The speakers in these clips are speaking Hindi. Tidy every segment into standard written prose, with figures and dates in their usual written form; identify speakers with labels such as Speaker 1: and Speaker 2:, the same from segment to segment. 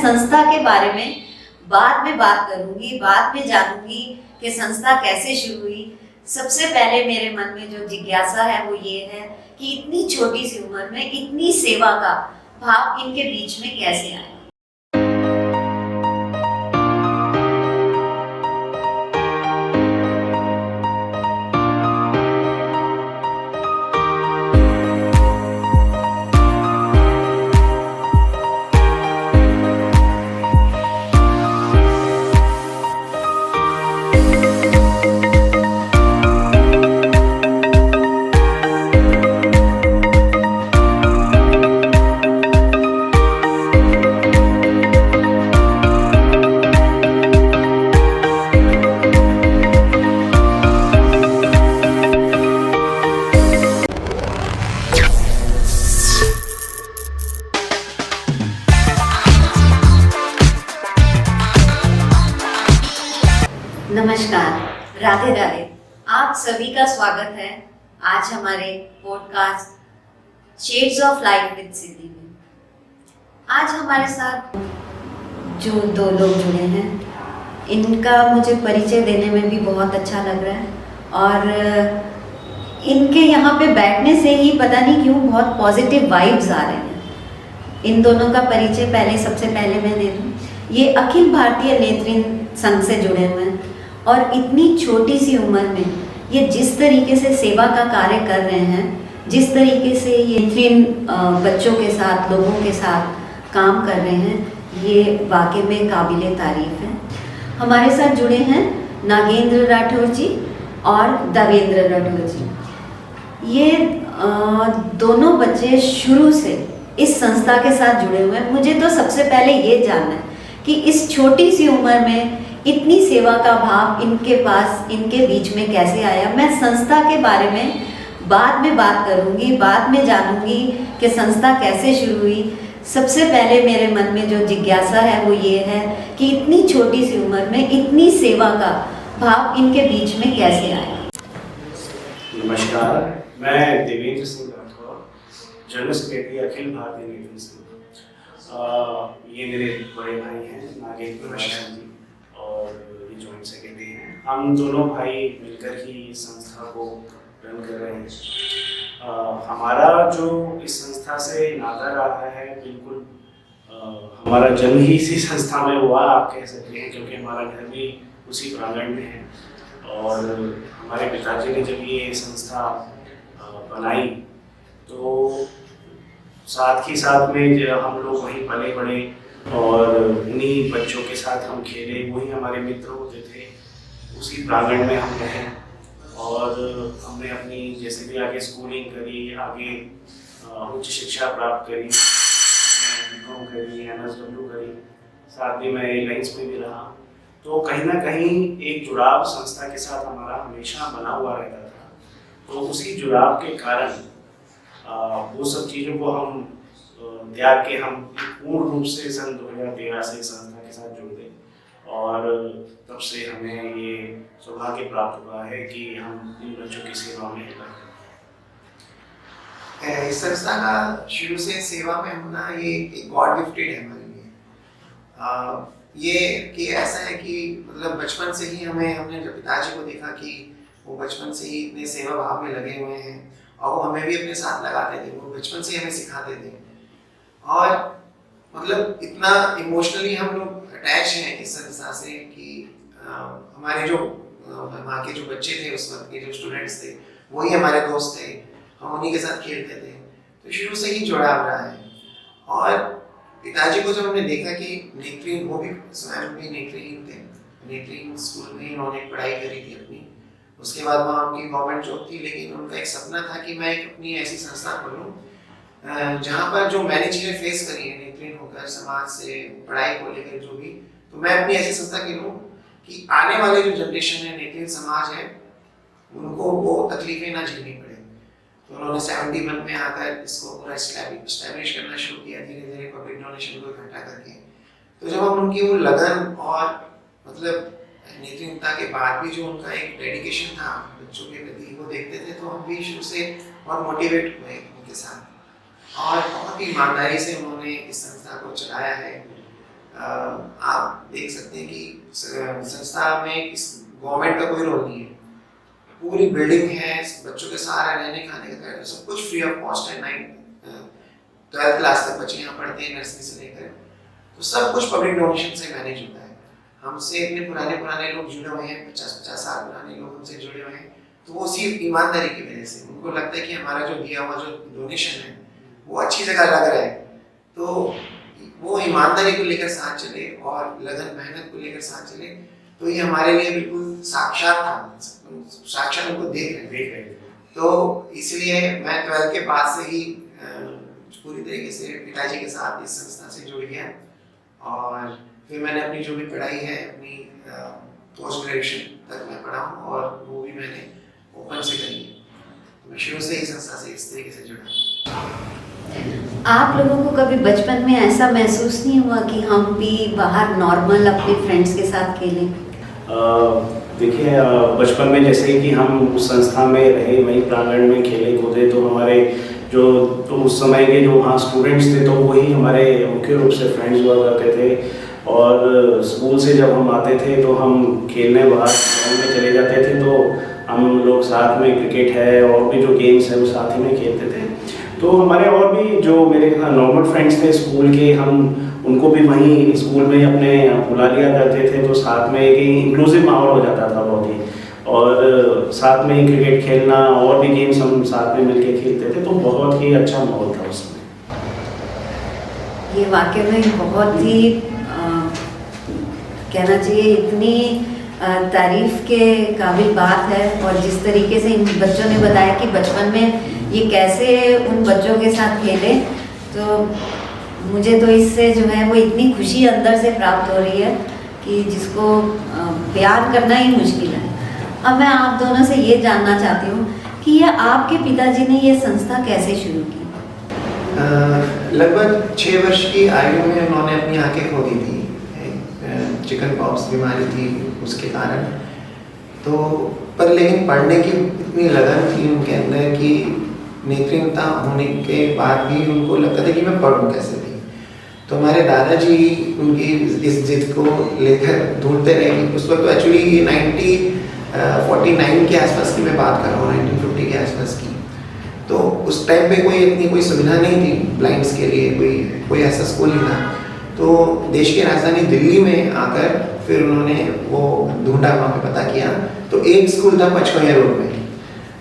Speaker 1: संस्था के बारे में बाद में बात करूंगी, बाद में जानूंगी कि संस्था कैसे शुरू हुई। सबसे पहले मेरे मन में जो जिज्ञासा है वो ये है कि इतनी छोटी सी उम्र में इतनी सेवा का भाव इनके बीच में कैसे आया। नमस्कार, राधे राधे। आप सभी का स्वागत है आज हमारे podcast shades of life with Siddhi में। आज हमारे साथ जो दो लोग जुड़े हैं, इनका मुझे परिचय देने में भी बहुत अच्छा लग रहा है और इनके यहाँ पे बैठने से ही पता नहीं क्यों बहुत पॉजिटिव वाइब्स आ रहे हैं। इन दोनों का परिचय सबसे पहले मैं दे दूँ। ये अखिल भारतीय नेत्रहीन संघ से जुड़े हुए हैं और इतनी छोटी सी उम्र में ये जिस तरीके से सेवा का कार्य कर रहे हैं, जिस तरीके से ये नेत्रहीन बच्चों के साथ, लोगों के साथ काम कर रहे हैं, ये वाकई में काबिले तारीफ है। हमारे साथ जुड़े हैं नागेंद्र राठौर जी और देवेंद्र राठौर जी। ये दोनों बच्चे शुरू से इस संस्था के साथ जुड़े हुए हैं। मुझे तो सबसे पहले ये जानना है कि इस छोटी सी उम्र में इतनी सेवा का भाव इनके पास, इनके बीच में कैसे आया। मैं संस्था के बारे में बाद में बात करूंगी, बाद में जानूंगी कि संस्था कैसे शुरू हुई। सबसे पहले मेरे मन में जो जिज्ञासा है वो ये है कि इतनी छोटी सी उम्र में इतनी सेवा का भाव इनके बीच में कैसे आया।
Speaker 2: नमस्कार, मैं देवेंद्र सिंह राठौर, जनरल सेक्रेटरी अखिल भारतीय नेत्रहीन संघ। ये मेरे बड़े भाई हैं नागेंद्र जी और ये जॉइंट सेक्रेटरी हैं। हम दोनों भाई मिलकर ही इस संस्था को रन कर रहे हैं। हमारा जो इस संस्था से नाता रहा है, बिल्कुल हमारा जन्म ही इसी संस्था में हुआ, आप कह सकते हैं, क्योंकि हमारा घर भी उसी प्रांगण में है। और हमारे पिताजी ने जब ये संस्था बनाई तो साथ ही साथ में हम लोग वहीं पले बड़े और उन्हीं बच्चों के साथ हम खेले, वही हमारे मित्र होते थे, उसी प्रांगण में हम रहे और हमने अपनी जैसे भी आगे स्कूलिंग करी, आगे उच्च शिक्षा प्राप्त करी, बीकॉम करी, MSW करी, साथ में मैं एयरलाइंस में भी रहा। तो कहीं ना कहीं एक जुड़ाव संस्था के साथ हमारा हमेशा बना हुआ रहता था। तो उसी जुड़ाव के कारण वो सब चीज़ों को हम त्याग के हम पूर्ण रूप से सन 2013 से संस्था के साथ जुड़ गए और तब से हमें ये सौभाग्य प्राप्त हुआ है कि हम इन बच्चों की सेवा में लगे।
Speaker 3: इस संस्था का शुरू से सेवा में होना ये एक गॉड गिफ्टेड है हमारे लिए। ये कि ऐसा है कि मतलब बचपन से ही हमने जब पिताजी को देखा कि वो बचपन से ही इतने सेवा भाव में लगे हुए हैं और वो हमें भी अपने साथ लगाते थे, वो बचपन से हमें सिखाते थे और मतलब इतना इमोशनली हम लोग अटैच हैं इस संस्था से कि हमारे जो वहाँ के जो बच्चे थे, उस वक्त के जो स्टूडेंट्स थे, वही हमारे दोस्त थे, हम उन्हीं के साथ खेलते थे। तो शुरू से ही जुड़ाव रहा है। और पिताजी को जब हमने देखा कि नेत्रहीन, वो भी स्वयं भी नेत्रहीन थे, नेत्रहीन स्कूल में उन्होंने पढ़ाई करी थी अपनी, उसके बाद वहाँ उनकी गवर्नमेंट जॉब थी, लेकिन उनका एक सपना था कि मैं एक अपनी ऐसी संस्था खोलूँ जहाँ पर जो मैंने चीज़ें फेस करी है नेत्रहीन होकर, समाज से, पढ़ाई को लेकर जो भी, तो मैं अपनी ऐसी संस्था खोलूँ कि आने वाले जो जनरेशन है, नेत्रहीन समाज है, उनको वो तकलीफें ना झेलनी पड़े। तो उन्होंने 71 में आकर इसको पूरा एस्टैब्लिश करना शुरू किया, धीरे धीरे पब्लिक डोनेशन को इकट्ठा करके। तो जब हम उनकी वो लगन और मतलब नेत्रहीनता के बाद भी जो उनका एक डेडिकेशन था बच्चों के प्रति, वो देखते थे, तो हम भी शुरू से बहुत मोटिवेट हुए उनके साथ और बहुत ही ईमानदारी से उन्होंने इस संस्था को चलाया है। संस्था में इस गवर्नमेंट का कोई रोल नहीं है, पूरी बिल्डिंग है, बच्चों के सारा रहने खाने का सब कुछ फ्री ऑफ कॉस्ट है। 12th क्लास तक बच्चे यहाँ पढ़ते हैं, नर्सरी से लेकर, तो सब कुछ पब्लिक डोनेशन से मैनेज होता है। हमसे इतने पुराने लोग जुड़े हुए हैं, 50-50 साल पुराने लोग हमसे जुड़े हुए हैं, तो वो सिर्फ ईमानदारी की वजह से, उनको लगता है कि हमारा जो दिया हुआ जो डोनेशन है वो अच्छी जगह लग रहा है, तो वो ईमानदारी को लेकर साथ चले और लगन मेहनत को लेकर साथ चले, तो ये हमारे लिए बिल्कुल साक्षात था, साक्षात उनको देख रहे थे। तो इसलिए मैं 12th के बाद से ही पूरी तरीके से पिताजी के साथ इस संस्था से जुड़ गया, और फिर मैंने अपनी जो भी पढ़ाई है, अपनी पोस्ट ग्रेजुएशन तक मैं पढ़ा हूँ, और वो भी मैंने ओपन से करी है। तो मैं शुरू से ही संस्था से इस तरीके से जुड़ा।
Speaker 1: आप लोगों को कभी बचपन में ऐसा महसूस नहीं हुआ कि हम भी बाहर नॉर्मल अपने फ्रेंड्स के साथ खेलें?
Speaker 2: देखिए, बचपन में जैसे कि हम उस संस्था में रहे, वहीं प्रांगण में खेले कूदे, तो हमारे जो तो उस समय के जो वहाँ स्टूडेंट्स थे, तो वही हमारे मुख्य रूप से फ्रेंड्स हुआ करते थे। और स्कूल से जब हम आते थे तो हम खेलने बाहर ग्राउंड में चले जाते थे, तो हम लोग साथ में क्रिकेट है और भी जो गेम्स है वो साथ ही में खेलते थे। तो हमारे और भी जो मेरे नॉर्मल फ्रेंड्स थे स्कूल के, हम उनको भी वहीं स्कूल में अपने बुला लिया करते थे, तो साथ में एक इंक्लूसिव माहौल हो जाता था बहुत ही, और साथ में ही क्रिकेट खेलना और भी गेम्स हम साथ में मिलके खेलते थे, तो बहुत ही अच्छा माहौल था उस समय।
Speaker 1: ये वाकई में बहुत ही कहना चाहिए इतनी तारीफ के काबिल बात है, और जिस तरीके से इन बच्चों ने बताया कि बचपन में ये कैसे उन बच्चों के साथ खेले, तो मुझे तो इससे जो है वो इतनी खुशी अंदर से प्राप्त हो रही है कि जिसको बयान करना ही मुश्किल है। अब मैं आप दोनों से ये जानना चाहती हूँ कि ये आपके पिताजी ने ये संस्था कैसे शुरू की?
Speaker 3: लगभग 6 वर्ष की आयु में उन्होंने अपनी आंखें खो दी थी, चिकन पॉक्स बीमारी थी उसके कारण। तो पर लेकिन पढ़ने की इतनी लगन थी उनके अंदर कि नेत्रहीनता होने के बाद भी उनको लगता था कि मैं पढ़ूं कैसे भी। तो हमारे दादाजी उनकी इस जिद को लेकर ढूंढते रहे। उस वक्त तो एक्चुअली 1949 के आसपास की मैं बात कर रहा हूँ, 1950 के आसपास की। तो उस टाइम पे कोई इतनी कोई सुविधा नहीं थी ब्लाइंड्स के लिए, कोई ऐसा स्कूल नहीं था। तो देश की राजधानी दिल्ली में आकर फिर उन्होंने वो ढूंढा, वहाँ पे पता किया, तो एक स्कूल था पचमढ़ी रोड में,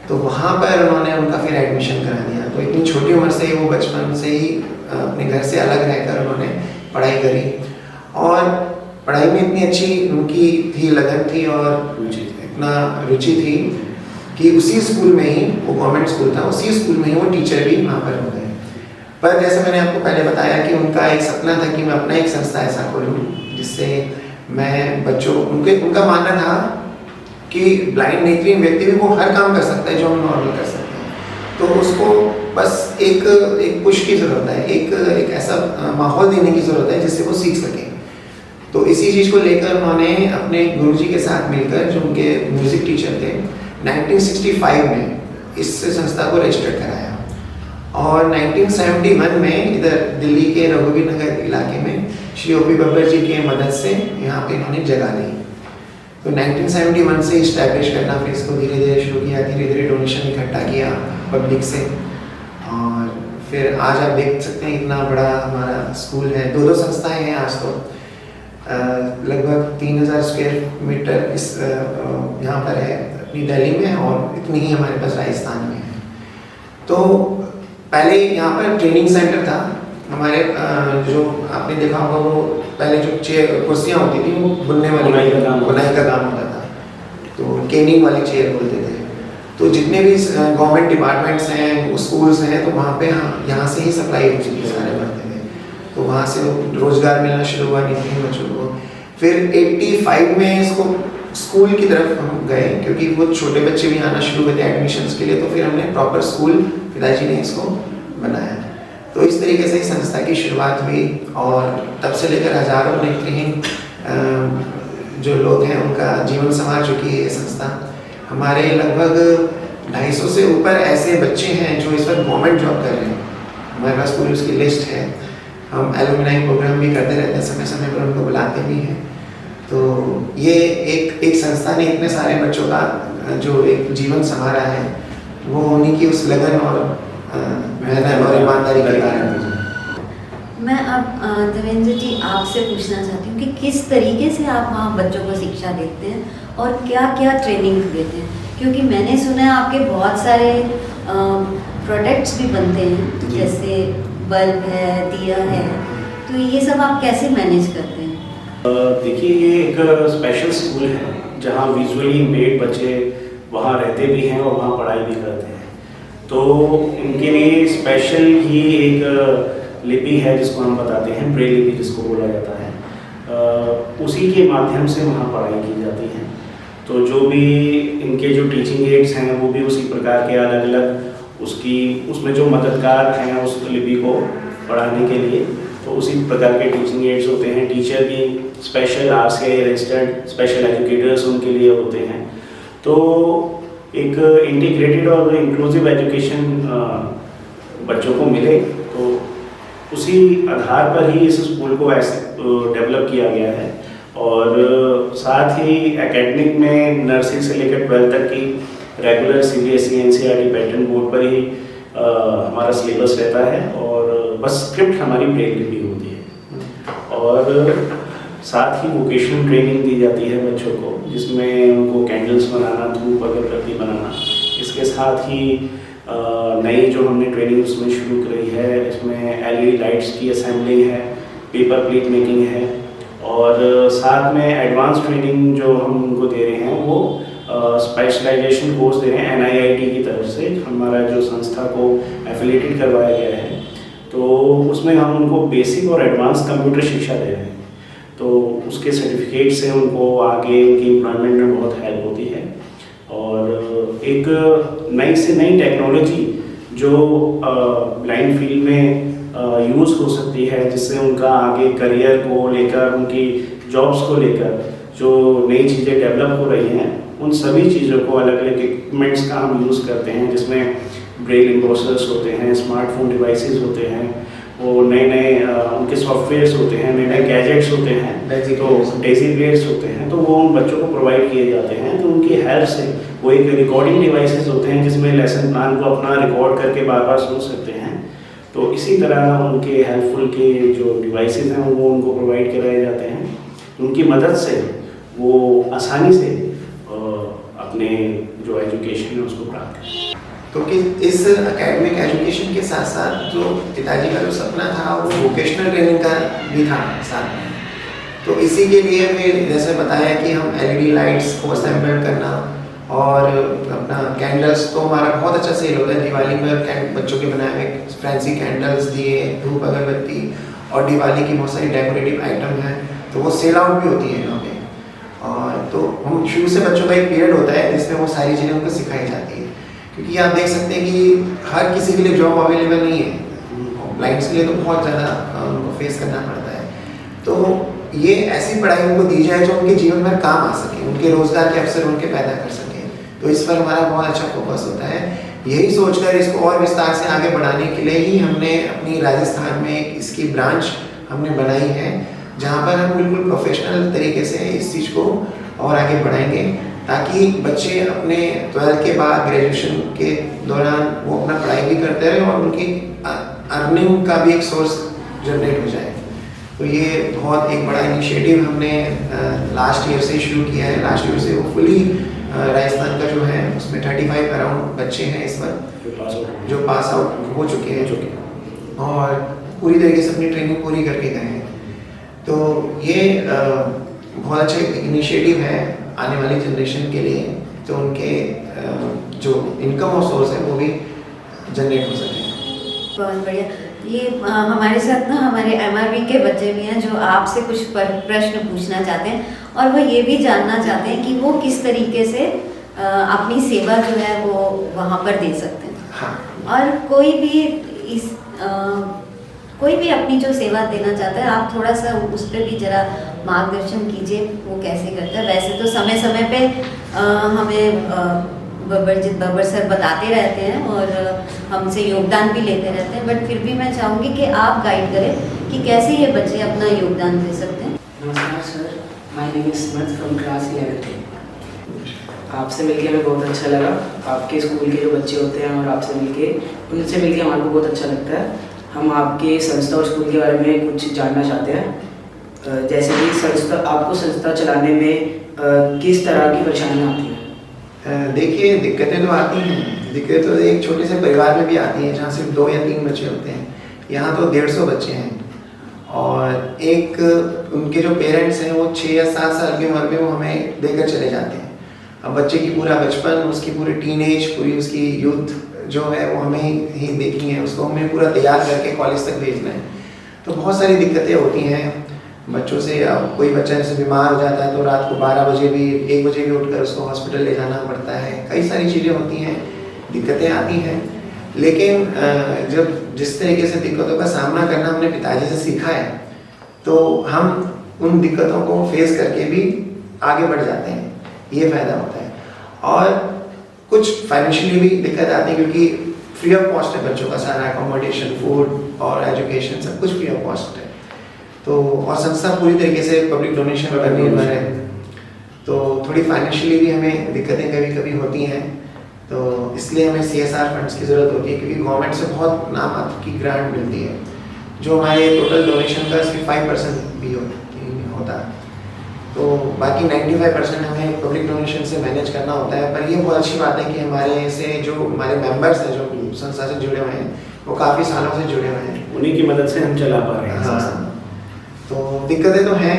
Speaker 3: तो वहाँ पर उन्होंने उनका फिर एडमिशन करा दिया। तो इतनी छोटी उम्र से ही वो बचपन से ही अपने घर से अलग रहकर उन्होंने पढ़ाई करी, और पढ़ाई में इतनी अच्छी उनकी थी लगन थी और इतना रुचि थी कि उसी स्कूल में ही, वो गवर्नमेंट स्कूल था, उसी स्कूल में ही वो टीचर भी वहाँ पर हो गए। पर जैसे मैंने आपको पहले बताया कि उनका एक सपना था कि मैं अपना एक संस्था ऐसा खोलूँ जिससे मैं बच्चों, उनका मानना था कि ब्लाइंड नेत्रहीन व्यक्ति भी वो हर काम कर सकता है जो हम नॉर्मल कर सकते हैं, तो उसको बस एक पुश की ज़रूरत है, एक ऐसा माहौल देने की ज़रूरत है जिससे वो सीख सके। तो इसी चीज़ को लेकर उन्होंने अपने गुरुजी के साथ मिलकर, जो उनके म्यूज़िक टीचर थे, 1965 में इस संस्था को रजिस्टर कराया, और 1971 में इधर दिल्ली के रघुवीर नगर इलाके में श्री ओ.पी. बब्बर जी की मदद से यहाँ पे इन्होंने जगह ली। तो 1971 से इस्टेब्लिश करना, फिर इसको धीरे धीरे शुरू किया, धीरे धीरे डोनेशन इकट्ठा किया पब्लिक से, और फिर आज आप देख सकते हैं इतना बड़ा हमारा स्कूल है। 2 संस्थाएं हैं आज तो, लगभग 3000 स्क्वायर मीटर इस यहाँ पर है अपनी दिल्ली में, और इतनी ही हमारे पास राजस्थान में है। तो पहले यहाँ पर ट्रेनिंग सेंटर था हमारे, जो आपने देखा होगा वो पहले जो चेयर कुर्सियाँ होती थी वो बुनाई का काम होता था, तो केनिंग वाली चेयर बोलते थे। तो जितने भी गवर्नमेंट डिपार्टमेंट्स हैं, स्कूल्स हैं, तो वहाँ पे यहाँ से ही सप्लाई होती थी, सारे बनते थे। तो वहाँ से रोजगार मिलना शुरू हुआ नेत्रहीन बच्चों को। फिर 85 में इसको स्कूल की तरफ हम गए, क्योंकि वो छोटे बच्चे भी आना शुरू हुए थे एडमिशन्स के लिए, तो फिर हमने प्रॉपर स्कूल, पिताजी ने इसको बनाया। तो इस तरीके से संस्था की शुरुआत हुई, और तब से लेकर हजारों नेत्रहीन जो लोग हैं उनका जीवन संवार चुकी है ये संस्था। हमारे लगभग 250 से ऊपर ऐसे बच्चे हैं जो इस वक्त गवर्नमेंट जॉब कर रहे हैं, हमारे पास पूरी उसकी लिस्ट है। हम एलुमनाई प्रोग्राम भी करते रहते हैं, समय समय पर उनको बुलाते भी हैं। तो ये एक संस्था ने इतने सारे बच्चों का जो एक जीवन संवारा है, वो उन्हीं की उस लगन और मेहनत और ईमानदारी के कारण।
Speaker 1: मैं अब देवेंद्र जी आपसे पूछना चाहती हूँ कि किस तरीके से आप वहाँ बच्चों को शिक्षा देते हैं और क्या क्या ट्रेनिंग देते हैं, क्योंकि मैंने सुना है आपके बहुत सारे प्रोडक्ट्स भी बनते हैं, जैसे बल्ब है, दिया है, तो ये सब आप कैसे मैनेज करते हैं?
Speaker 2: देखिए, ये एक स्पेशल स्कूल है जहाँ विजुअली इम्पेयर्ड बच्चे वहाँ रहते भी हैं और वहाँ पढ़ाई भी करते हैं। तो इनके लिए स्पेशल ही एक लिपि है जिसको हम बताते हैं ब्रेल लिपि, जिसको बोला जाता है। उसी के माध्यम से वहाँ पढ़ाई की जाती है। तो जो भी इनके जो टीचिंग एड्स हैं वो भी उसी प्रकार के अलग अलग उसमें जो मददगार हैं उस लिपि को पढ़ाने के लिए, तो उसी प्रकार के टीचिंग एड्स होते हैं। टीचर भी special RCI registered special educators उनके लिए होते हैं। तो एक इंटीग्रेटेड और इंक्लूसिव एजुकेशन बच्चों को मिले, तो उसी आधार पर ही इस स्कूल को ऐसे डेवलप किया गया है। और साथ ही एकेडमिक में नर्सरी से लेकर 12th तक की regular CBSE NCERT pattern board पर ही हमारा सिलेबस रहता है, और बस स्क्रिप्ट हमारी ब्रेल लिपि होती है। और साथ ही वोकेशनल ट्रेनिंग दी जाती है बच्चों को, जिसमें उनको कैंडल्स बनाना, धूप अगरबत्ती बनाना। इसके साथ ही नई जो हमने ट्रेनिंग उसमें शुरू करी है, इसमें LED लाइट्स की असेंबलिंग है, पेपर प्लेट मेकिंग है, और साथ में एडवांस ट्रेनिंग जो हम उनको दे रहे हैं वो स्पेशलाइजेशन कोर्स दे रहे हैं NIIT की तरफ से, हमारा जो संस्था को एफिलिएटेड करवाया गया है। तो उसमें हम उनको बेसिक और एडवांस कंप्यूटर शिक्षा दे रहे हैं। तो उसके सर्टिफिकेट से उनको आगे उनकी एम्प्लॉयमेंट में बहुत हेल्प होती है। और एक नई से नई टेक्नोलॉजी जो ब्लाइंड फील्ड में यूज़ हो सकती है, जिससे उनका आगे करियर को लेकर, उनकी जॉब्स को लेकर जो नई चीज़ें डेवलप हो रही हैं, उन सभी चीज़ों को अलग अलग इक्विपमेंट्स का हम यूज़ करते हैं, जिसमें ब्रेल एम्बोसर्स होते हैं, स्मार्टफोन डिवाइसेस होते हैं, वो नए नए उनके सॉफ्टवेयर्स होते हैं, नए नए गैजेट्स होते हैं, तो डेजी प्लेयर्स होते हैं, तो वो उन बच्चों को प्रोवाइड किए जाते हैं। तो उनकी हेल्प से वो एक रिकॉर्डिंग डिवाइसेस होते हैं जिसमें लेसन प्लान को अपना रिकॉर्ड करके बार बार सुन सकते हैं। तो इसी तरह उनके हेल्पफुल के जो डिवाइसेस हैं वो उनको प्रोवाइड कराए जाते हैं। उनकी मदद से वो आसानी से अपने जो एजुकेशन है उसको प्राप्त करें।
Speaker 3: तो कि इस एकेडमिक एजुकेशन के साथ साथ जो पिताजी का जो सपना था वो वोकेशनल ट्रेनिंग का भी था साथ में। तो इसी के लिए फिर जैसे बताया कि हम LED लाइट्स को असेंबल करना और अपना कैंडल्स, तो हमारा बहुत अच्छा सेल होता है दिवाली पर। बच्चों के बनाए हुए फैंसी कैंडल्स, दिए, धूप अगरबत्ती और दिवाली की बहुत सारी डेकोरेटिव आइटम हैं, तो वो सेल आउट भी होती है यहाँ पे। और तो हम शुरू से बच्चों का एक पीरियड होता है जिसमें वो सारी चीज़ें उनको सिखाई जाती है, क्योंकि आप देख सकते हैं कि हर किसी के लिए जॉब अवेलेबल नहीं है। ब्लाइंड्स के लिए तो बहुत ज़्यादा उनको फेस करना पड़ता है। तो ये ऐसी पढ़ाई उनको दी जाए जो उनके जीवन भर काम आ सके, उनके रोजगार के अवसर उनके पैदा कर सके। तो इस पर हमारा बहुत अच्छा फोकस होता है। यही सोचकर इसको और विस्तार से आगे बढ़ाने के लिए ही हमने अपनी राजस्थान में इसकी ब्रांच हमने बनाई है, जहाँ पर हम बिल्कुल प्रोफेशनल तरीके से इस चीज़ को और आगे बढ़ाएंगे, ताकि बच्चे अपने 12th के बाद ग्रेजुएशन के दौरान वो अपना पढ़ाई भी करते रहे और उनकी अर्निंग का भी एक सोर्स जनरेट हो जाए। तो ये बहुत एक बड़ा इनिशिएटिव हमने लास्ट ईयर से शुरू किया है। लास्ट ईयर से वो फुली राजस्थान का जो है उसमें 35 अराउंड बच्चे हैं इस वक्त जो पास आउट हो चुके हैं और पूरी तरीके से अपनी ट्रेनिंग पूरी करके गए हैं। तो ये बहुत अच्छा इनिशिएटिव है आने वाली जनरेशन के लिए, तो उनके जो इनकम और सोर्स है वो भी जनरेट हो सके।
Speaker 1: बहुत बढ़िया। ये हमारे साथ ना हमारे MRV के बच्चे भी हैं जो आपसे कुछ प्रश्न पूछना चाहते हैं, और वो ये भी जानना चाहते हैं कि वो किस तरीके से अपनी सेवा जो है वो वहाँ पर दे सकते हैं।
Speaker 3: हाँ।
Speaker 1: और कोई भी अपनी जो सेवा देना चाहता है, आप थोड़ा सा उस पर भी जरा मार्गदर्शन कीजिए, वो कैसे करता है। वैसे तो समय समय पे हमें बब्बर सर बताते रहते हैं और हमसे योगदान भी लेते रहते हैं, बट फिर भी मैं चाहूँगी कि आप गाइड करें कि कैसे ये बच्चे अपना योगदान दे सकते हैं।
Speaker 4: नमस्कार sir, my name is Smrit from class 11th। आपसे मिलके हमें बहुत अच्छा लगा। आपके स्कूल के जो बच्चे होते हैं और आपसे मिलके उनसे मिलके हमारे को बहुत अच्छा लगता है। हम आपके संस्था और स्कूल के बारे में कुछ जानना चाहते हैं। जैसे कि आपको संस्था चलाने में किस तरह की परेशानियाँ आती हैं?
Speaker 3: देखिए, दिक्कतें तो आती हैं। दिक्कतें तो एक छोटे से परिवार में भी आती हैं जहाँ सिर्फ 2 या 3 बच्चे होते हैं। यहाँ तो 150 बच्चे हैं और एक उनके जो पेरेंट्स हैं वो 6 या 7 साल की उम्र में वो हमें देकर चले जाते हैं। अब बच्चे की पूरा बचपन, उसकी पूरी टीनेज, पूरी उसकी यूथ जो है वो हमें ही देखनी है, उसको हमें पूरा तैयार करके कॉलेज तक भेजना है। तो बहुत सारी दिक्कतें होती हैं बच्चों से। अब कोई बच्चा जैसे बीमार हो जाता है तो रात को 12 बजे भी 1 बजे भी उठकर उसको हॉस्पिटल ले जाना पड़ता है। कई सारी चीज़ें होती हैं, दिक्कतें आती हैं। लेकिन जब जिस तरीके से दिक्कतों का सामना करना हमने पिताजी से सीखा है तो हम उन दिक्कतों को फेस करके भी आगे बढ़ जाते हैं, ये फ़ायदा होता है। और कुछ फाइनेंशियली भी दिक्कत आती है क्योंकि फ्री ऑफ कॉस्ट है बच्चों का सारा अकोमोडेशन, फूड और एजुकेशन सब कुछ फ्री ऑफ कॉस्ट है। तो और संस्था पूरी तरीके से पब्लिक डोनेशन पर निर्भर है, तो थोड़ी फाइनेंशियली भी हमें दिक्कतें कभी कभी होती हैं। तो इसलिए हमें CSR फंड्स की ज़रूरत होती है क्योंकि गवर्नमेंट से बहुत नाम की ग्रांट मिलती है जो हमारे टोटल डोनेशन का सिर्फ 5% भी होता है। तो बाकी 95% हमें पब्लिक डोनेशन से मैनेज करना होता है। पर ये बहुत अच्छी बात है कि हमारे से जो हमारे मेंबर्स हैं जो संस्था से जुड़े हुए हैं वो काफ़ी सालों से जुड़े हुए हैं,
Speaker 2: उन्हीं की मदद से हम चला पा रहे हैं।
Speaker 3: हाँ, तो दिक्कतें तो हैं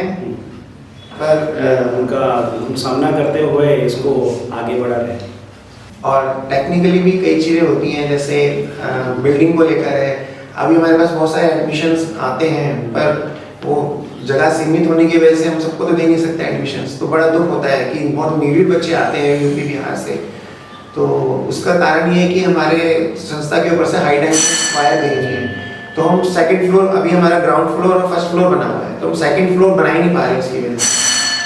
Speaker 3: पर
Speaker 2: उनका हम सामना करते हुए इसको आगे बढ़ा रहे हैं।
Speaker 3: और टेक्निकली भी कई चीज़ें होती हैं, जैसे बिल्डिंग को लेकर है। अभी हमारे पास बहुत सारे एडमिशन्स आते हैं पर वो जगह सीमित होने की वजह से हम सबको तो दे नहीं सकते एडमिशन्स। तो बड़ा दुख होता है कि बहुत नीडेड बच्चे आते हैं यूपी बिहार से। तो उसका कारण ये है कि हमारे संस्था के ऊपर से हाई टेंशन वायर गई है। तो हम सेकंड फ्लोर, अभी हमारा ग्राउंड फ्लोर और फर्स्ट फ्लोर बना हुआ है, तो हम सेकंड फ्लोर बना ही नहीं पा रहे इसकी वजह से,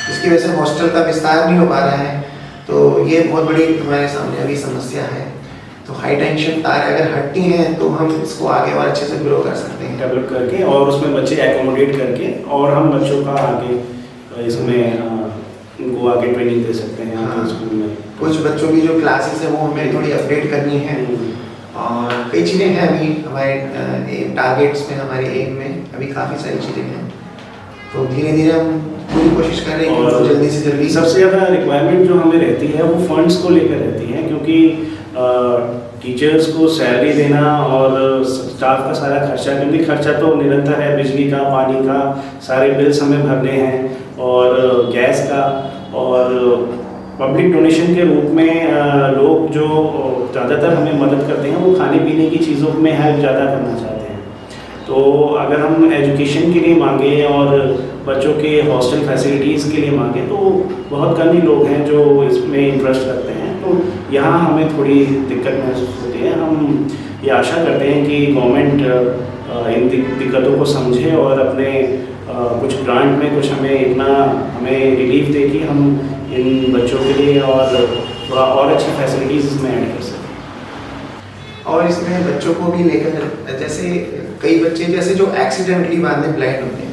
Speaker 3: जिसकी वजह से हॉस्टल का विस्तार नहीं हो पा रहा है। तो ये बहुत बड़ी हमारे सामने अभी समस्या है। तो हाई टेंशन तार अगर हटती हैं तो हम इसको आगे और अच्छे से ग्रो कर सकते हैं,
Speaker 2: डेवलप करके और उसमें बच्चे एकोमोडेट करके और हम बच्चों का आगे इसमें उनको आगे ट्रेनिंग दे सकते हैं।
Speaker 3: हाँ,
Speaker 2: स्कूल में
Speaker 3: कुछ बच्चों की जो क्लासेस है वो हमें थोड़ी अपडेट करनी है और कई चीज़ें हैं अभी हमारे टारगेट्स में, हमारे एम में अभी काफ़ी सारी चीज़ें हैं। तो धीरे धीरे हम पूरी कोशिश कर रहे हैं कि
Speaker 2: और
Speaker 3: जल्दी से जल्दी।
Speaker 2: सबसे ज़्यादा रिक्वायरमेंट जो हमें रहती है वो फंड्स को लेकर रहती है, क्योंकि टीचर्स को सैलरी देना और स्टाफ का सारा खर्चा, क्योंकि खर्चा तो निरंतर है, बिजली का, पानी का, सारे बिल्स हमें भरने हैं और गैस का। और पब्लिक डोनेशन के रूप में लोग जो ज़्यादातर हमें मदद करते हैं वो खाने पीने की चीज़ों में हेल्प ज़्यादा करना चाहते हैं। तो अगर हम एजुकेशन के लिए मांगे और बच्चों के हॉस्टल फैसिलिटीज़ के लिए मांगे तो बहुत कम ही लोग हैं जो इसमें इंटरेस्ट रखते हैं। तो यहाँ हमें थोड़ी दिक्कत महसूस होती है। हम ये आशा करते हैं कि गवर्नमेंट इन दिक्कतों को समझे और अपने कुछ ग्रांट में कुछ हमें रिलीफ दे कि हम इन बच्चों के लिए और थोड़ा और अच्छी फैसिलिटीज़ इसमें ऐड कर सकें।
Speaker 3: और इसमें बच्चों को भी लेकर, जैसे कई बच्चे जैसे जो एक्सीडेंटली बाद में ब्लाइंड होते हैं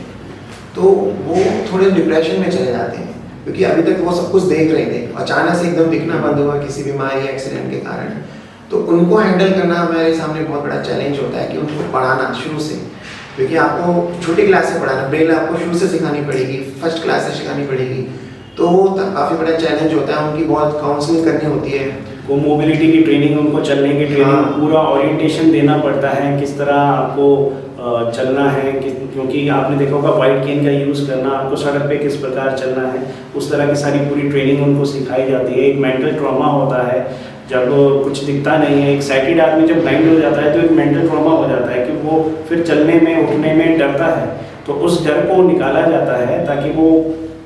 Speaker 3: तो वो थोड़े डिप्रेशन में चले जाते हैं क्योंकि अभी तक वो सब कुछ देख रहे थे, अचानक से एकदम दिखना बंद हुआ किसी बीमारी या एक्सीडेंट के कारण। तो उनको हैंडल करना हमारे सामने बहुत बड़ा चैलेंज होता है कि उनको पढ़ाना शुरू से, क्योंकि आपको छोटी क्लास से पढ़ाना, ब्रेल आपको शुरू से सिखानी पड़ेगी, फर्स्ट क्लास से सिखानी पड़ेगी। तो वो काफ़ी बड़ा चैलेंज होता है, उनकी बहुत काउंसलिंग करनी होती है,
Speaker 2: वो मोबिलिटी की ट्रेनिंग, उनको चलने की ट्रेनिंग,
Speaker 3: हाँ।
Speaker 2: पूरा ओरिएंटेशन देना पड़ता है किस तरह आपको चलना है, क्योंकि आपने देखा होगा वाइट केन का यूज़ करना, आपको सड़क पे किस प्रकार चलना है, उस तरह की सारी पूरी ट्रेनिंग उनको सिखाई जाती है। एक मेंटल ट्रॉमा होता है जब कुछ दिखता नहीं है। एक साइटेड आदमी जब ब्लाइंड हो जाता है तो एक मेंटल ट्रॉमा हो जाता है कि वो फिर चलने में उठने में डरता है। तो उस डर को निकाला जाता है ताकि वो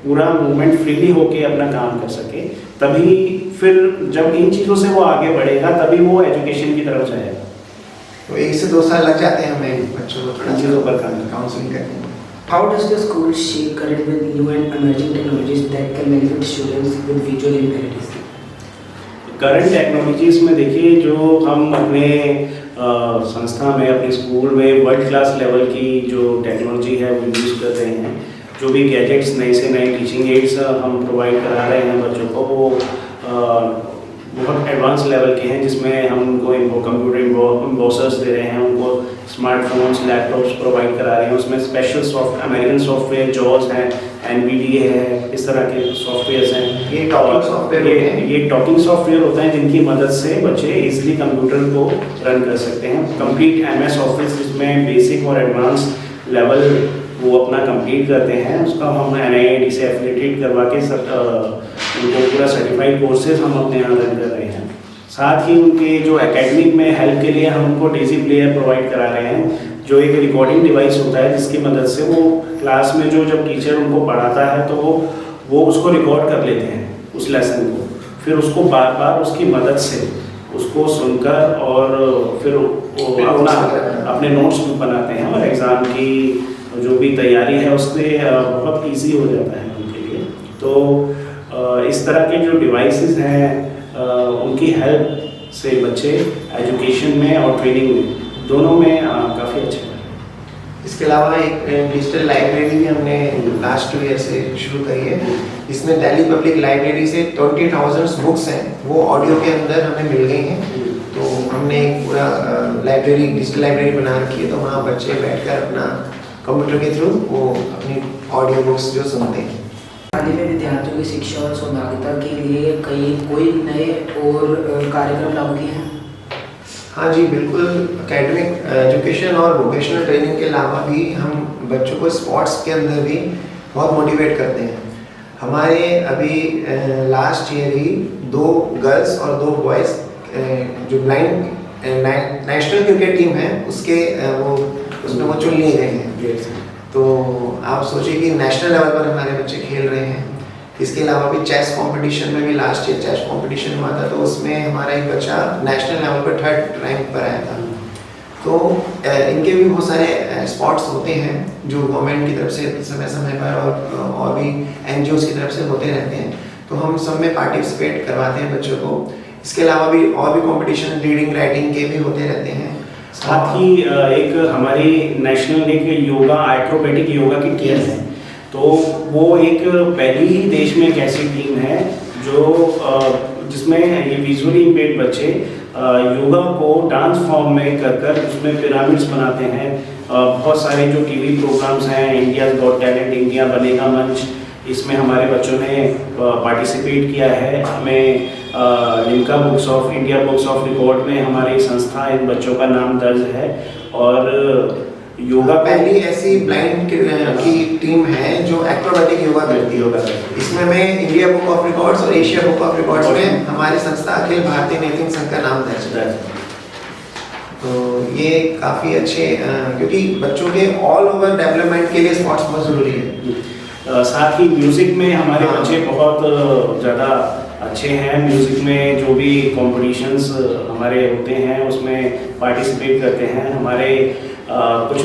Speaker 2: पूरा मूवमेंट फ्रीली होके अपना काम कर सके। तभी फिर जब इन चीज़ों से वो आगे बढ़ेगा तभी वो एजुकेशन की तरफ जाएगा।
Speaker 3: तो 1 से 2 साल लग जाते हैं हमें बच्चों को थोड़ा
Speaker 2: चीज़ों पर
Speaker 3: काउंसलिंग करने में।
Speaker 4: How does the school shape current with new and emerging technologies that can benefit students with visual impairments?
Speaker 2: Current technologies में देखिए, जो हम अपने संस्था में, अपने स्कूल में वर्ल्ड क्लास लेवल की जो टेक्नोलॉजी है वो यूज़ कर रहे हैं। जो भी गैजेट्स नए से नए टीचिंग एड्स हम प्रोवाइड करा रहे हैं बच्चों को, वो बहुत एडवांस लेवल के हैं, जिसमें हम उनको कंप्यूटर एम्बोसर्स दे रहे हैं, उनको स्मार्टफोन्स लैपटॉप्स प्रोवाइड करा रहे हैं। उसमें स्पेशल अमेरिकन सॉफ्टवेयर जॉज हैं, NVDA है, इस तरह के सॉफ्टवेयर्स हैं।
Speaker 3: ये टॉकिंग सॉफ्टवेयर
Speaker 2: ये टॉकिंग सॉफ्टवेयर होते हैं जिनकी मदद से बच्चे इजीली कंप्यूटर को रन कर सकते हैं। कंप्लीट MS ऑफिस, जिसमें बेसिक और एडवांस लेवल वो अपना कंप्लीट करते हैं, उसका हम NIAID से एफिलिएटेड करवा के उनको पूरा सर्टिफाइड कोर्सेज हम अपने यहाँ रन कर रहे हैं। साथ ही उनके जो एकेडमिक में हेल्प के लिए हम उनको डेजी प्लेयर प्रोवाइड करा रहे हैं, जो एक रिकॉर्डिंग डिवाइस होता है, जिसकी मदद से वो क्लास में जब टीचर उनको पढ़ाता है तो वो उसको रिकॉर्ड कर लेते हैं उस लेसन को, फिर उसको बार बार उसकी मदद से उसको सुनकर और फिर अपने नोट्स बनाते हैं, और एग्ज़ाम की जो भी तैयारी है उससे बहुत इजी हो जाता है उनके लिए। तो इस तरह के जो डिवाइसेस हैं उनकी हेल्प से बच्चे एजुकेशन में और ट्रेनिंग में दोनों में काफ़ी अच्छे हैं।
Speaker 3: इसके अलावा एक डिजिटल लाइब्रेरी भी हमने लास्ट 2 ईयर से शुरू करी है। इसमें दिल्ली पब्लिक लाइब्रेरी से 20,000 बुक्स हैं, वो ऑडियो के अंदर हमें मिल गई हैं। तो हमने एक पूरा लाइब्रेरी, डिजिटल लाइब्रेरी बना रखी है, तो वहाँ बच्चे बैठकर अपना कंप्यूटर के थ्रू वो अपनी ऑडियो बुक्स जो सुनते हैं।
Speaker 4: हाल ही में विद्यार्थियों की शिक्षा और सहभागिता के लिए कोई नए और कार्यक्रम लागू किए हैं?
Speaker 3: हाँ जी, बिल्कुल। एकेडमिक एजुकेशन और वोकेशनल ट्रेनिंग के अलावा भी हम बच्चों को स्पोर्ट्स के अंदर भी बहुत मोटिवेट करते हैं। हमारे अभी लास्ट ईयर ही 2 गर्ल्स और 2 बॉयज़ जो ब्लाइंड नेशनल क्रिकेट टीम है उसके उसमें वो चुन लिए गए हैं। तो आप सोचिए कि नेशनल लेवल पर हमारे बच्चे खेल रहे हैं। इसके अलावा भी चेस कंपटीशन में भी लास्ट ईयर चेस कंपटीशन हुआ था, तो उसमें हमारा एक बच्चा नेशनल लेवल पर 3rd रैंक पर आया था। तो इनके भी बहुत सारे स्पॉट्स होते हैं जो गवर्नमेंट की तरफ से समय समय पर और भी NGOs की तरफ से होते रहते हैं, तो हम सब में पार्टिसिपेट करवाते हैं बच्चों को। इसके अलावा भी और भी कंपटीशन रीडिंग राइटिंग के भी होते रहते हैं।
Speaker 2: साथ ही एक हमारी नेशनल एक योगा एक्रोबेटिक योगा की टीम है, तो वो एक पहली ही देश में एक ऐसी टीम है जो जिसमें ये विजुअली इम्पेयर्ड बच्चे योगा को डांस फॉर्म में कर उसमें पिरामिड्स बनाते हैं। बहुत सारे जो TV प्रोग्राम्स हैं, इंडियाज़ गॉट टैलेंट, इंडिया बनेगा मंच, इसमें हमारे बच्चों ने पार्टिसिपेट किया है। हमें Limca India books of record में हमारी संस्था इन बच्चों का नाम दर्ज है। और योगा
Speaker 3: पहली ऐसी ब्लाइंड की टीम है जो एक्रोबैटिक योगा करती है। इसमें मैं इंडिया बुक ऑफ रिकॉर्ड्स और एशिया बुक ऑफ रिकॉर्ड्स में हमारी संस्था अखिल भारतीय नेतृत्व संघ का नाम दर्ज है। तो ये काफ़ी अच्छे, क्योंकि बच्चों के ऑल ओवर डेवलपमेंट के लिए स्पोर्ट्स बहुत ज़रूरी है।
Speaker 2: साथ ही म्यूज़िक में हमारे बच्चे बहुत ज़्यादा अच्छे हैं। म्यूज़िक में जो भी कॉम्पिटिशन्स हमारे होते हैं उसमें पार्टिसिपेट करते हैं। हमारे कुछ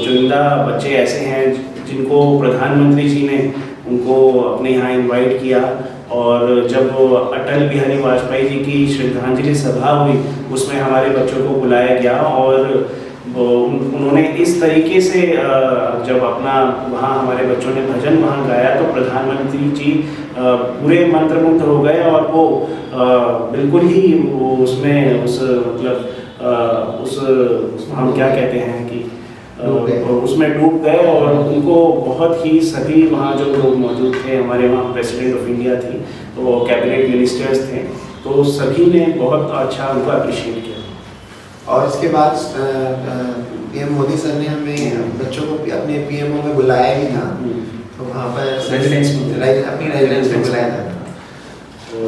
Speaker 2: चुनिंदा बच्चे ऐसे हैं जिनको प्रधानमंत्री जी ने उनको अपने यहाँ इनवाइट किया, और जब अटल बिहारी वाजपेयी जी की श्रद्धांजलि सभा हुई उसमें हमारे बच्चों को बुलाया गया, और उन्होंने इस तरीके से जब अपना वहाँ हमारे बच्चों ने भजन वहाँ गाया तो प्रधानमंत्री जी पूरे मंत्रमुग्ध हो गए, और वो बिल्कुल ही उसमें हम क्या कहते हैं कि उसमें डूब गए। और उनको बहुत ही सभी वहाँ जो लोग मौजूद थे, हमारे वहाँ प्रेसिडेंट ऑफ इंडिया थी, तो कैबिनेट मिनिस्टर्स थे, तो सभी ने बहुत अच्छा उनको अप्रिशिएट किया।
Speaker 3: और इसके बाद PM मोदी सर ने हमें बच्चों को अपने PMO में बुलाया भी था, तो वहाँ पर अपनी रेजिडेंस में बुलाया था। तो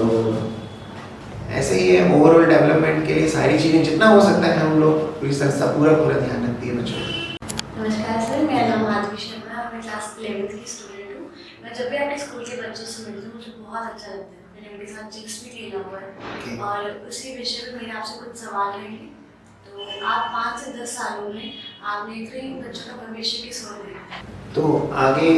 Speaker 3: ऐसे ही है, ओवरऑल डेवलपमेंट के लिए सारी चीज़ें जितना हो सकता है हम लोग पूरी संस्था पूरा ध्यान रखती है बच्चों को।
Speaker 5: नमस्कार सर, मेरा नाम माधवी शर्मा है और मैं क्लास 11th की स्टूडेंट हूँ। मैं जब भी आपके स्कूल के बच्चों से मिलती हूँ मुझे बहुत अच्छा लगता है। मैंने उनके साथ चिप्स भी खेला हुआ है और उसी विषय पर मेरे आपसे कुछ सवाल रहेंगे। तो आप 5 से 10 सालों में आपने इतने बच्चों का भविष्य किस ओर देखा?
Speaker 3: तो आगे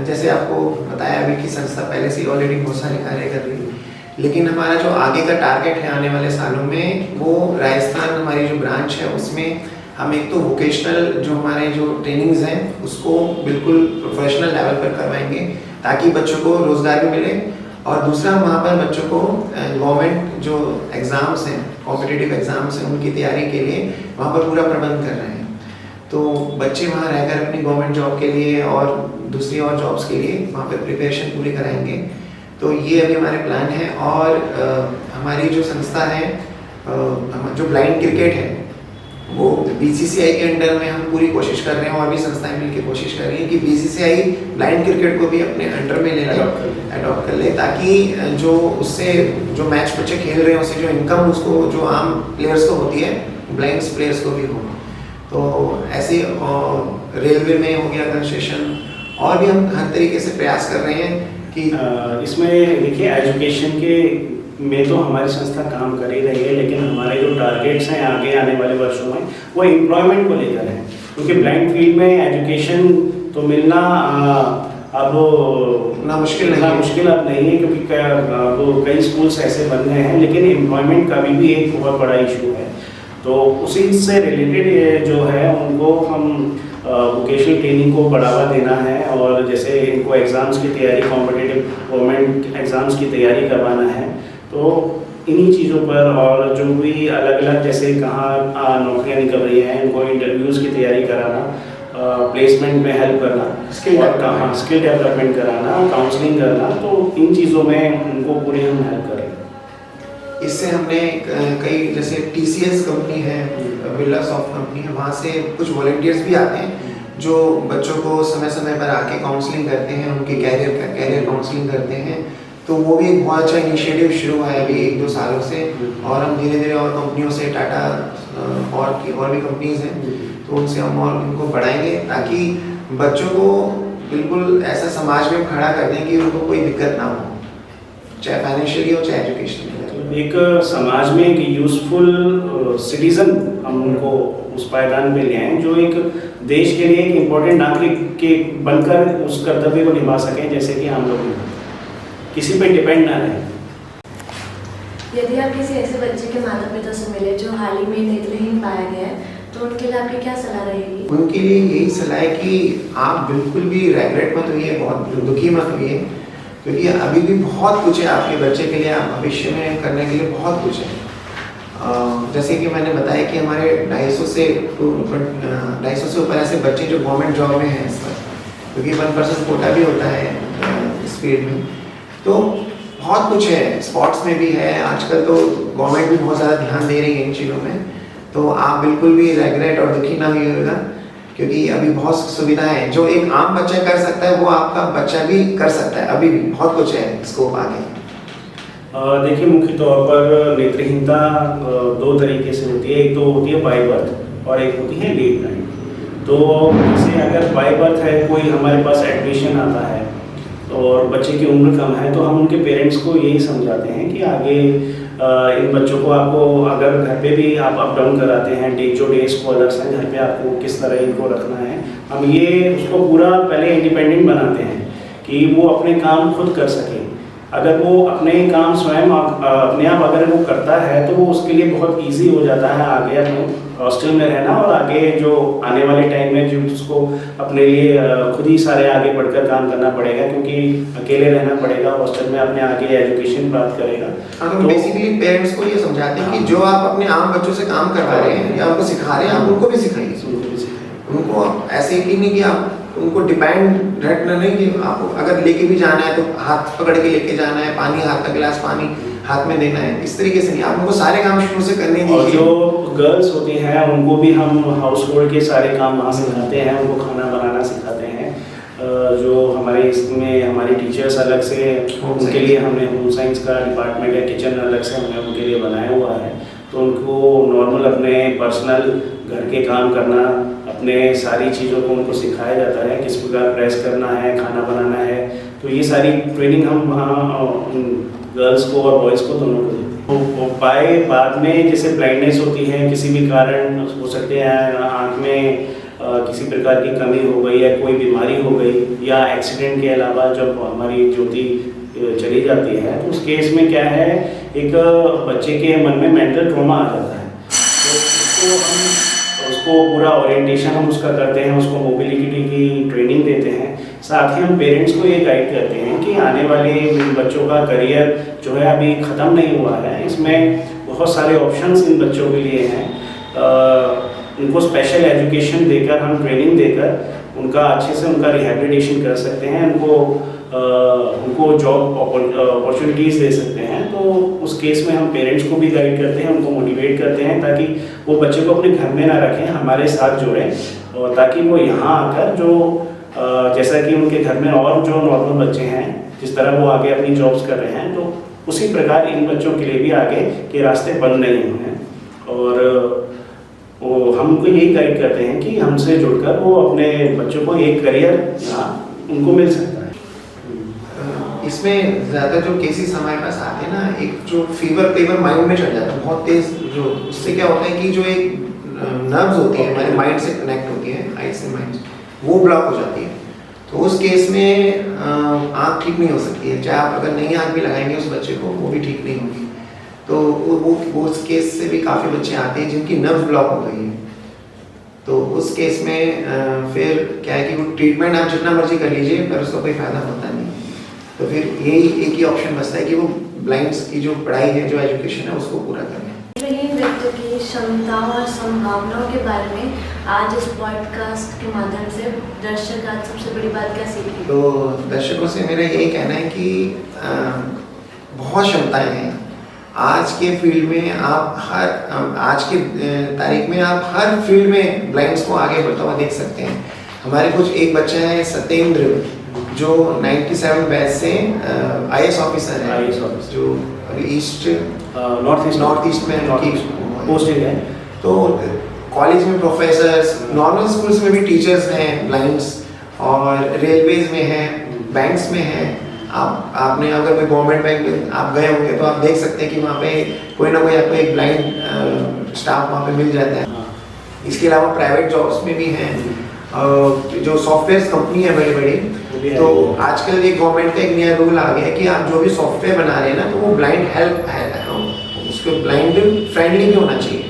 Speaker 3: जैसे आपको बताया अभी कि संस्था पहले से ऑलरेडी बहुत सारे कार्य कर रही है, लेकिन हमारा जो आगे का टारगेट है आने वाले सालों में वो राजस्थान हमारी जो ब्रांच है उसमें हम एक तो वोकेशनल जो हमारे जो ट्रेनिंग्स हैं उसको बिल्कुल प्रोफेशनल लेवल पर करवाएंगे ताकि बच्चों को रोज़गार भी मिले, और दूसरा वहाँ पर बच्चों को गवर्नमेंट जो एग्ज़ाम्स हैं, कॉम्पिटिटिव एग्ज़ाम्स हैं, उनकी तैयारी के लिए वहाँ पर पूरा प्रबंध कर रहे हैं। तो बच्चे वहाँ रहकर अपनी गवर्नमेंट जॉब के लिए और दूसरी और जॉब्स के लिए वहाँ पर प्रिपरेशन पूरी कराएंगे। तो ये अभी हमारे प्लान है। और हमारी जो संस्था है, जो ब्लाइंड क्रिकेट है, वो BCCI के अंडर में हम पूरी कोशिश कर रहे हैं, और भी संस्थाएं मिलकर कोशिश कर रही हैं कि BCCI ब्लाइंड क्रिकेट को भी अपने अंडर में ले लें, अडॉप्ट कर ले, ताकि जो उससे जो मैच बच्चे खेल रहे हैं उससे जो इनकम उसको जो आम प्लेयर्स को होती है, ब्लाइंड प्लेयर्स को भी हो। तो ऐसे रेलवे में हो गया कंसेशन, और भी हम हर तरीके से प्रयास कर रहे हैं कि
Speaker 2: इसमें देखिए एजुकेशन के में तो हमारी संस्था काम कर ही रही है, लेकिन हमारे जो टारगेट्स हैं आगे आने वाले वर्षों में वो एम्प्लॉयमेंट को लेकर हैं, क्योंकि ब्लाइंड फील्ड में एजुकेशन तो मिलना अब
Speaker 3: उतना मुश्किल
Speaker 2: अब नहीं है, क्योंकि अब कई स्कूल्स ऐसे बन गए हैं, लेकिन एम्प्लॉयमेंट का भी एक बहुत बड़ा इशू है। तो उसी से रिलेटेड जो है उनको हम वोकेशनल ट्रेनिंग को बढ़ावा देना है, और जैसे इनको एग्ज़ाम्स की तैयारी, कॉम्पिटिटिव गवर्नमेंट एग्ज़ाम्स की तैयारी करवाना है। तो इन्हीं चीज़ों पर, और जो भी अलग अलग जैसे कहाँ नौकरियाँ निकल रही हैं, इनको इंटरव्यूज़ की तैयारी कराना, प्लेसमेंट में हेल्प करना, और कहाँ स्किल डेवलपमेंट कराना, काउंसलिंग करना, तो इन चीज़ों में उनको पूरी हम हेल्प करें।
Speaker 3: इससे हमने कई जैसे TCS कंपनी है, बिरला सॉफ्ट कंपनी है, वहाँ से कुछ वॉलंटियर्स भी आते हैं जो बच्चों को समय समय पर आके काउंसलिंग करते हैं, उनके कैरियर काउंसलिंग करते हैं। तो वो भी एक बहुत अच्छा इनिशिएटिव शुरू हुआ है अभी 1-2 सालों से, और हम धीरे धीरे और कंपनियों से, टाटा और भी कंपनीज हैं, तो उनसे हम और इनको बढ़ाएंगे ताकि बच्चों को बिल्कुल ऐसा समाज में खड़ा कर दें कि उनको कोई दिक्कत ना हो, चाहे फाइनेंशियली हो चाहे एजुकेशनली।
Speaker 2: एक समाज में एक यूजफुल सिटीजन हम उनको उस पायदान पे ले आए जो एक देश के लिए एक इम्पोर्टेंट नागरिक के बनकर उस कर्तव्य को निभा सकें, जैसे कि हम लोग किसी पे डिपेंड ना रहें।
Speaker 5: यदि आप किसी ऐसे बच्चे के माता पिता से मिले जो हाल ही में नेत्रहीन पाया गया है, तो उनके लिए आपकी क्या सलाह रहेगी?
Speaker 3: उनके लिए यही सलाह है कि आप बिल्कुल भी रेगरेट मत होइए, बहुत दुखी मत होइए, क्योंकि अभी भी बहुत कुछ है आपके बच्चे के लिए, आप भविष्य में करने के लिए बहुत कुछ है। जैसे कि मैंने बताया कि हमारे 250 से ऊपर ऐसे बच्चे जो गवर्नमेंट जॉब में हैं इस वक्त, क्योंकि 1% कोटा भी होता है इस फील्ड में। तो बहुत कुछ है, स्पोर्ट्स में भी है, आजकल तो गवर्नमेंट भी बहुत ज़्यादा ध्यान दे रही है इन चीज़ों में। तो आप बिल्कुल भी रेगरेट और दुखी ना होइएगा, क्योंकि अभी बहुत सुविधाएं हैं, जो एक आम बच्चा कर सकता है वो आपका बच्चा भी कर सकता है। अभी भी बहुत कुछ है स्कोप आगे।
Speaker 2: देखिए, मुख्य तौर पर नेत्रहीनता 2 तरीके से होती है। एक तो होती है बाय बर्थ और एक होती है लेट ब्लाइंड। तो जैसे अगर बाय बर्थ है, कोई हमारे पास एडमिशन आता है और बच्चे की उम्र कम है, तो हम उनके पेरेंट्स को यही समझाते हैं कि आगे इन बच्चों को आपको अगर घर पे भी आप अप डाउन कराते हैं, जो डे स्कॉलर्स हैं, घर पे आपको किस तरह इनको रखना है, हम ये उसको पूरा पहले इंडिपेंडेंट बनाते हैं कि वो अपने काम खुद कर सके। अगर वो अपने काम स्वयं अपने आप अगर वो करता है तो वो उसके लिए बहुत इजी हो जाता है आगे अपने हॉस्टल में रहना, और आगे जो आने वाले टाइम में जो उसको अपने लिए खुद ही सारे आगे बढ़कर काम करना पड़ेगा, क्योंकि अकेले रहना पड़ेगा हॉस्टल में, अपने आगे एजुकेशन प्राप्त करेगा।
Speaker 3: तो बेसिकली पेरेंट्स को ये समझाते हैं कि जो आप अपने आम बच्चों से काम करवा रहे हैं या उनको सिखा रहे हैं, आप उनको भी सिखाइए। उनको ऐसे ही नहीं कि आप उनको डिपेंड रहना नहीं कि आपको अगर लेके भी जाना है तो हाथ पकड़ के लेके जाना है, पानी हाथ का गिलास पानी हाथ में देना है, इस तरीके से नहीं, आप उनको सारे काम शुरू से करने दीजिए।
Speaker 2: और जो गर्ल्स होती हैं उनको भी हम हाउस होल्ड के सारे काम वहाँ सिखाते हैं, उनको खाना बनाना सिखाते हैं। जो हमारे इसमें हमारी टीचर्स अलग से उनके लिए हमने होम साइंस का डिपार्टमेंट या किचन अलग से हमने उनके लिए बनाया हुआ है, तो उनको नॉर्मल अपने पर्सनल घर के काम करना, अपने सारी चीज़ों को उनको सिखाया जाता है, किस प्रकार प्रेस करना है, खाना बनाना है। तो ये सारी ट्रेनिंग हम वहाँ गर्ल्स को और बॉयज़ को दोनों को देते हैं। तो बाय बाद में जैसे ब्लाइंडनेस होती है, किसी भी कारण हो सकते हैं, आँख में किसी प्रकार की कमी हो गई या कोई बीमारी हो गई, या एक्सीडेंट के अलावा जब हमारी ज्योति चली जाती है, तो उस केस में क्या है, एक बच्चे के मन में मेंटल ट्रॉमा आ जाता है। तो उसको उसको पूरा ओरिएंटेशन हम उसका करते हैं, उसको मोबिलिटी की ट्रेनिंग देते हैं। साथ ही हम पेरेंट्स को ये गाइड करते हैं कि आने वाले बच्चों का करियर जो है अभी ख़त्म नहीं हुआ है, इसमें बहुत सारे ऑप्शंस इन बच्चों के लिए हैं। उनको स्पेशल एजुकेशन देकर, हम ट्रेनिंग देकर उनका अच्छे से उनका रिहैबिलिटेशन कर सकते हैं, उनको जॉब अपॉर्चुनिटीज़ दे सकते हैं। तो उस केस में हम पेरेंट्स को भी गाइड करते हैं, उनको मोटिवेट करते हैं ताकि वो बच्चे को अपने घर में ना रखें, हमारे साथ जोड़ें, और ताकि वो यहाँ आकर जो जैसा कि उनके घर में और जो नॉर्मल बच्चे हैं जिस तरह वो आगे अपनी जॉब्स कर रहे हैं, तो उसी प्रकार इन बच्चों के लिए भी आगे के रास्ते बंद नहीं हुए हैं। और वो हमको यही गाइड करते हैं कि हमसे जुड़कर वो अपने बच्चों को एक करियर यहाँ उनको मिल सकता है।
Speaker 3: इसमें ज़्यादा जो केसेस हमारे पास आते हैं ना, एक जो फीवर माइंड में चढ़ जाता है बहुत तेज, जो उससे क्या होता है कि जो एक नर्व्स होती है हमारे माइंड से कनेक्ट होती है, आई से माइंड, वो ब्लॉक हो जाती है। तो उस केस में आँख ठीक नहीं हो सकती है, चाहे आप अगर नई आँख भी लगाएंगे उस बच्चे को, वो भी ठीक नहीं होगी। तो वो उस केस से भी काफ़ी बच्चे आते हैं जिनकी नर्व ब्लॉक हो गई है। तो उस केस में फिर क्या है कि वो ट्रीटमेंट आप जितना मर्जी कर लीजिए पर उसका कोई फ़ायदा होता नहीं। तो फिर यही एक ही ऑप्शन बचता है कि वो ब्लाइंड्स की जो पढ़ाई है, जो एजुकेशन है, उसको पूरा करें।
Speaker 5: व्यक्ति की क्षमताओं और संभावनाओं के बारे में आज इस पॉडकास्ट के माध्यम से दर्शक आज सबसे बड़ी बात क्या सीखेंगे?
Speaker 3: तो दर्शकों से मेरा यही कहना है कि बहुत क्षमताएं हैं आज के फील्ड में। आप आज के तारीख में आप हर फील्ड में ब्लाइंड्स को आगे बढ़ता हुआ देख सकते हैं। हमारे कुछ एक बच्चा है सत्येंद्र, जो 97 बैच से IAS ऑफिसर है, जो ईस्ट नॉर्थ ईस्ट में पोस्टेड है। तो कॉलेज में प्रोफेसर्स, नॉर्मल स्कूल्स में भी टीचर्स हैं ब्लाइंड्स, और रेलवेज में हैं, बैंक्स में हैं। आपने अगर कोई गवर्नमेंट बैंक में आप गए होंगे तो आप देख सकते हैं कि वहाँ पे कोई ना कोई आपको एक ब्लाइंड स्टाफ वहाँ पे मिल जाता है। इसके अलावा प्राइवेट जॉब्स में भी हैं, जो सॉफ्टवेयर कंपनी है बड़ी बड़ी। तो आजकल एक गवर्नमेंट का एक नया रूल आ गया है कि आप जो भी सॉफ्टवेयर बना रहे हैं ना, तो वो ब्लाइंड हेल्प है, उसको ब्लाइंड फ्रेंडली भी होना चाहिए।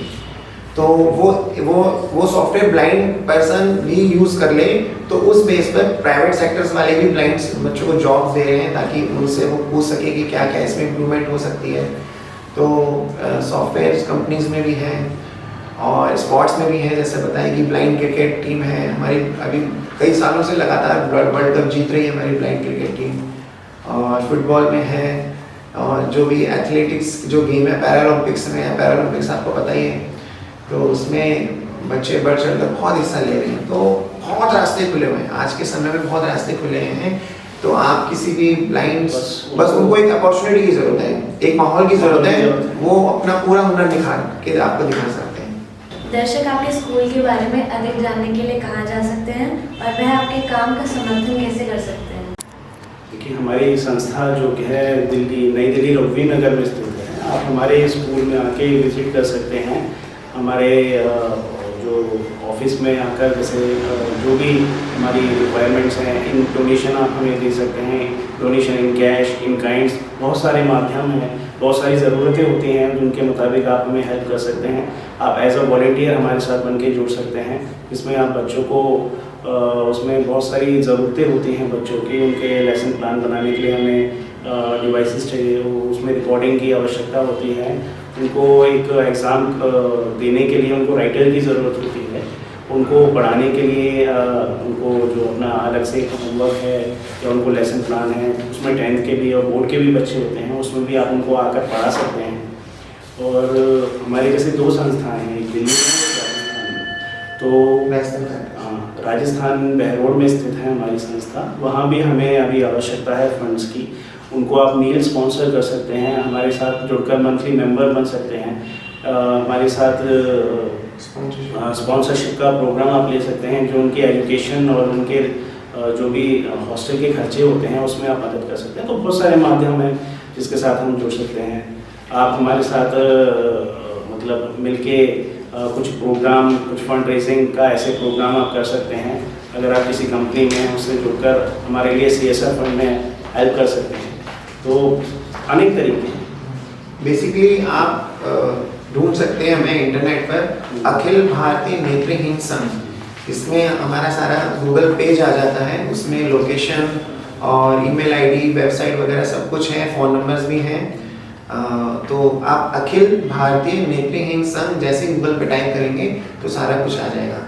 Speaker 3: तो वो सॉफ्टवेयर ब्लाइंड पर्सन भी यूज़ कर ले, तो उस बेस पर प्राइवेट सेक्टर्स वाले भी ब्लाइंड बच्चों को जॉब्स दे रहे हैं ताकि उनसे वो पूछ सके कि क्या क्या इसमें इम्प्रूवमेंट हो सकती है। तो सॉफ्टवेयर कंपनीज में भी हैं और स्पोर्ट्स में भी है। जैसे बताएं कि ब्लाइंड क्रिकेट टीम है हमारी, अभी कई सालों से लगातार वर्ल्ड कप जीत रही है हमारी ब्लाइंड क्रिकेट टीम। और फुटबॉल में है, और जो भी एथलेटिक्स जो गेम है पैरालंपिक्स में है, पैरालंपिक्स आपको पता ही है, तो उसमें बच्चे बढ़ चढ़ कर बहुत हिस्सा ले रहे हैं। तो बहुत रास्ते खुले हुए हैं, आज के समय में बहुत रास्ते खुले हैं। तो आप किसी भी ब्लाइंड, बस उनको एक अपॉर्चुनिटी की ज़रूरत है, एक माहौल की ज़रूरत है, वो अपना पूरा हुनर निखार के आपको दिखा सकते हैं।
Speaker 5: दर्शक आपके स्कूल के बारे में अधिक जानने के लिए कहाँ जा सकते हैं और वह आपके काम का समर्थन कैसे कर सकते हैं?
Speaker 2: देखिए, हमारी संस्था जो है नई दिल्ली रघुवी नगर में स्थित है। आप हमारे स्कूल में आके विजिट कर सकते हैं। हमारे जो ऑफिस में आकर जैसे जो भी हमारी रिक्वायरमेंट्स हैं, इन डोनेशन आप हमें दे सकते हैं, donation in cash, in kinds, बहुत सारे माध्यम हैं, बहुत सारी ज़रूरतें होती हैं जिनके मुताबिक आप हमें हेल्प कर सकते हैं। आप एज अ वॉलंटियर हमारे साथ बन के जुड़ सकते हैं, जिसमें आप बच्चों को उसमें बहुत सारी ज़रूरतें होती हैं बच्चों की। उनके लेसन प्लान बनाने के लिए हमें डिवाइसेस चाहिए, उसमें रिकॉर्डिंग की आवश्यकता होती है। उनको एक एग्ज़ाम देने के लिए उनको राइटर की ज़रूरत होती है। उनको पढ़ाने के लिए उनको जो अपना अलग से होमवर्क है या उनको लेसन प्लान है, उसमें 10th के भी और बोर्ड के भी बच्चे होते हैं, उसमें भी आप उनको आकर पढ़ा सकते हैं। और हमारी जैसे 2 संस्थाएं हैं, एक दिल्ली में और राजस्थान में। तो राजस्थान बहरोड में स्थित है हमारी संस्था, वहाँ भी हमें अभी आवश्यकता है फंड्स की। उनको आप मील स्पॉन्सर कर सकते हैं, हमारे साथ जुड़कर मंथली मेंबर बन सकते हैं। हमारे साथ स्पॉन्सरशिप का प्रोग्राम आप ले सकते हैं, जो उनकी एजुकेशन और उनके जो भी हॉस्टल के खर्चे होते हैं उसमें आप मदद कर सकते हैं। तो बहुत सारे माध्यम हैं जिसके साथ हम जुड़ सकते हैं। आप हमारे साथ मतलब मिलके कुछ प्रोग्राम, कुछ फंड रेजिंग का ऐसे प्रोग्राम आप कर सकते हैं। अगर आप किसी कंपनी में उससे जुड़कर हमारे लिए CSR फंड में हेल्प कर सकते हैं। तो अनेक तरीके हैं।
Speaker 3: बेसिकली आप ढूंढ सकते हैं हमें इंटरनेट पर, अखिल भारतीय नेत्रहीन संघ। इसमें हमारा सारा गूगल पेज आ जाता है, उसमें लोकेशन और ईमेल आईडी, वेबसाइट वगैरह सब कुछ है, फ़ोन नंबर्स भी हैं। तो आप अखिल भारतीय नेत्रहीन संघ जैसे गूगल पे टाइप करेंगे तो सारा कुछ आ जाएगा।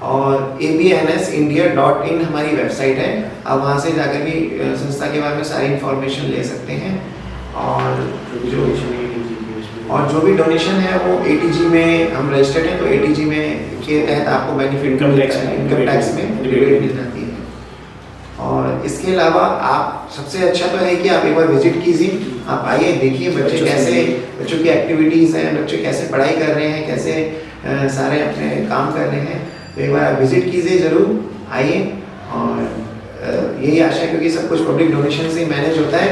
Speaker 3: और abnsindia.in हमारी वेबसाइट है, आप वहाँ से जाकर भी संस्था के बारे में सारी इंफॉर्मेशन ले सकते हैं। और जो भी डोनेशन है वो ATG में हम रजिस्टर्ड हैं, तो ATG में के तहत आपको बेनिफिट
Speaker 2: इनकम
Speaker 3: टैक्स में रिबेट मिल जाती है। और इसके अलावा आप, सबसे अच्छा तो है कि आप एक बार विजिट कीजिए, आप आइए, देखिए बच्चे कैसे, बच्चों की एक्टिविटीज़ हैं, बच्चे कैसे पढ़ाई कर रहे हैं, कैसे सारे अपने काम कर रहे हैं। तो एक बार आप विजिट कीजिए, ज़रूर आइए। और यही आशा है, क्योंकि सब कुछ पब्लिक डोनेशन से ही मैनेज होता है,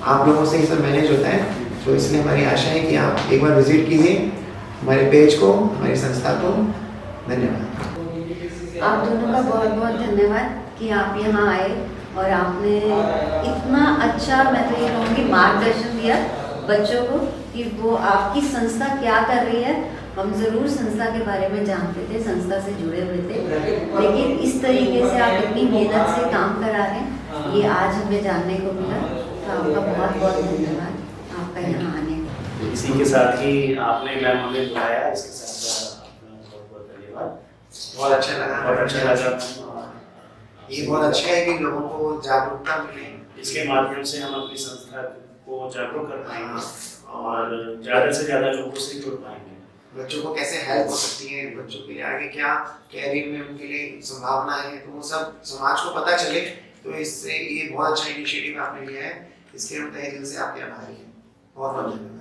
Speaker 3: आप लोगों से ही सब मैनेज होता है, तो इसलिए हमारी आशा है कि आप एक बार विजिट कीजिए हमारे पेज को, हमारी संस्था को। धन्यवाद।
Speaker 1: आप दोनों का बहुत बहुत धन्यवाद कि आप यहाँ आए और आपने इतना अच्छा, मैं तो ये कहूँगी, मार्गदर्शन दिया बच्चों को कि वो आपकी संस्था क्या कर रही है। हम ज़रूर संस्था के बारे में जानते थे, संस्था से जुड़े हुए थे, लेकिन इस तरीके से आप इतनी मेहनत से काम करा रहे हैं, ये आज हमें जानने को मिला। तो आपका बहुत बहुत धन्यवाद आपका यहाँ आने का।
Speaker 2: इसी के साथ ही आपने मैम हमें बुलाया, इसके साथ बहुत बहुत धन्यवाद।
Speaker 3: बहुत अच्छा लगा।
Speaker 2: बहुत अच्छा लगा।
Speaker 3: ये बहुत अच्छा है कि लोगों को जागरूकता मिले,
Speaker 2: इसके माध्यम से हम अपनी संस्था को जागरूक कर पाएंगे और ज़्यादा से ज़्यादा लोगों से जुड़ पाएंगे।
Speaker 3: बच्चों को कैसे हेल्प हो सकती है, बच्चों के लिए आगे क्या कैरियर में उनके लिए संभावनाएं हैं, तो वो सब समाज को पता चले। तो इससे ये बहुत अच्छा इनिशिएटिव आपने लिया है, इसके हम तहे दिल से आपके आभारी हैं। बहुत बहुत धन्यवाद।